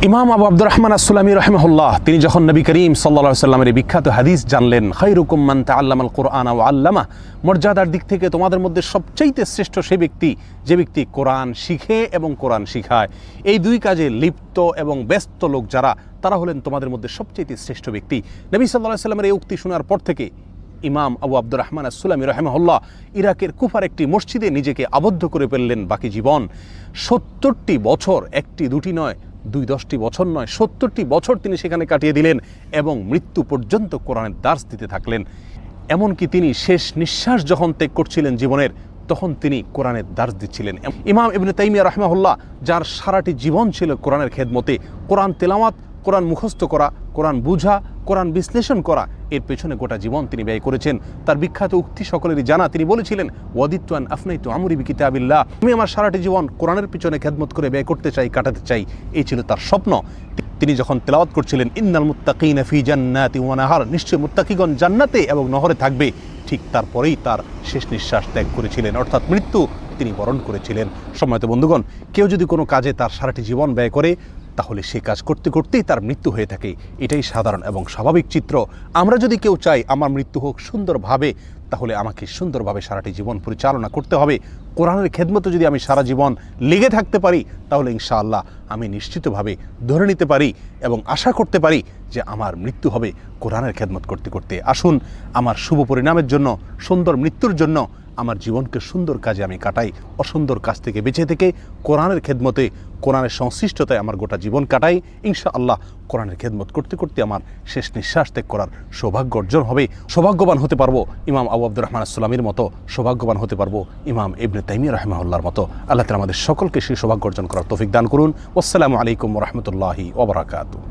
ইমাম আবু আব্দুর রহমান আসসালামী রাহিমাহুল্লাহ তিনি যখন নবী করিম সাল্লাল্লাহু আলাইহি সাল্লামের বিখ্যাত হাদিস জানলেন, খায়রুকুম মান তাআল্লামাল কুরআন ওয়া আল্লামা, মর্যাদার দিক থেকে তোমাদের মধ্যে সবচাইতে শ্রেষ্ঠ সেই ব্যক্তি যে ব্যক্তি কোরআন শিখে এবং কোরআন শিখায়। এই দুই কাজে লিপ্ত এবং ব্যস্ত লোক যারা, তারা হলেন তোমাদের মধ্যে সবচাইতে শ্রেষ্ঠ ব্যক্তি। নবী সাল্লাল্লাহু আলাইহি সাল্লামের এই উক্তি শোনার পর থেকে ইমাম আবু আব্দুর রহমান আসসালামী রাহিমাহুল্লাহ ইরাকের কুফার একটি মসজিদে নিজেকে আবদ্ধ করে ফেললেন বাকি জীবন। 70টি বছর, একটি দুটি নয়, 2-10টি বছর নয়, 70টি বছর তিনি সেখানে কাটিয়ে দিলেন এবং মৃত্যু পর্যন্ত কোরআনের দার্স দিতে থাকলেন। এমনকি তিনি শেষ নিঃশ্বাস যখন ত্যাগ করছিলেন জীবনের, তখন তিনি কোরআনের দার্স দিচ্ছিলেন। ইমাম ইবনে তাইমিয়া রাহিমাহুল্লাহ, যার সারাটি জীবন ছিল কোরআনের খেদমতে, কোরআন তেলাওয়াত, কোরআন মুখস্থ করা, কোরআন বুঝা, কোরআন বিশ্লেষণ করা, এর পেছনে গোটা জীবন তিনি ব্যয় করেছেন। তার বিখ্যাত উক্তি সকলেরই জানা, তিনি বলেছিলেন, ওয়াদিতু আন আফনাইতু আমরি বিকিতাবিল্লাহ, আমি আমার সারাটি জীবন কোরআনের পিছনে খেদমত করে ব্যয় করতে চাই, কাটাতে চাই, এই ছিল তার স্বপ্ন। তিনি যখন তেলাওয়াত করছিলেন, ইন্নাল মুত্তাকিনা ফি জান্নাতি ওয়া নাহার, নিশ্চয় মুত্তাকিগণ জান্নাতে এবং নহরে থাকবে, ঠিক তারপরেই তার শেষ নিঃশ্বাস ত্যাগ করেছিলেন, অর্থাৎ মৃত্যু তিনি বরণ করেছিলেন। সম্মানিত বন্ধুগণ, কেউ যদি কোনো কাজে তার সারাটি জীবন ব্যয় করে, তাহলে সে কাজ করতে করতেই তার মৃত্যু হয়ে থাকে। এটাই সাধারণ এবং স্বাভাবিক চিত্র। আমরা যদি কেউ চাই আমার মৃত্যু হোক সুন্দরভাবে, তাহলে আমাকে সুন্দরভাবে সারাটি জীবন পরিচালনা করতে হবে। কোরআনের খেদমতে যদি আমি সারা জীবন লেগে থাকতে পারি, তাহলে ইনশাআল্লাহ আমি নিশ্চিতভাবে ধরে নিতে পারি এবং আশা করতে পারি যে আমার মৃত্যু হবে কোরআনের খেদমত করতে করতে। আসুন আমার শুভ পরিণামের জন্য, সুন্দর মৃত্যুর জন্য আমার জীবনকে সুন্দর কাজে আমি কাটাই, অসুন্দর কাজ থেকে বেঁচে থেকে কোরআনের খেদমতে, কোরআনের সংশ্লিষ্টতায় আমার গোটা জীবন কাটাই। ইনশাআল্লাহ কোরআনের খেদমত করতে করতে আমার শেষ নিঃশ্বাস ত্যাগ করার সৌভাগ্য অর্জন হবে। সৌভাগ্যবান হতে পারবো ইমাম আবু আব্দুর রহমান আসসালামীর মতো, সৌভাগ্যবান হতে পারবো ইমাম ইবনে তাইমিয়া রাহিমাহুল্লাহর মতো। আল্লাহ তাআলা আমাদের সকলকে সেই সৌভাগ্য অর্জন করার তৌফিক দান করুন। আসসালামু আলাইকুম ওয়া রাহমাতুল্লাহি ওয়া বারাকাতুহু।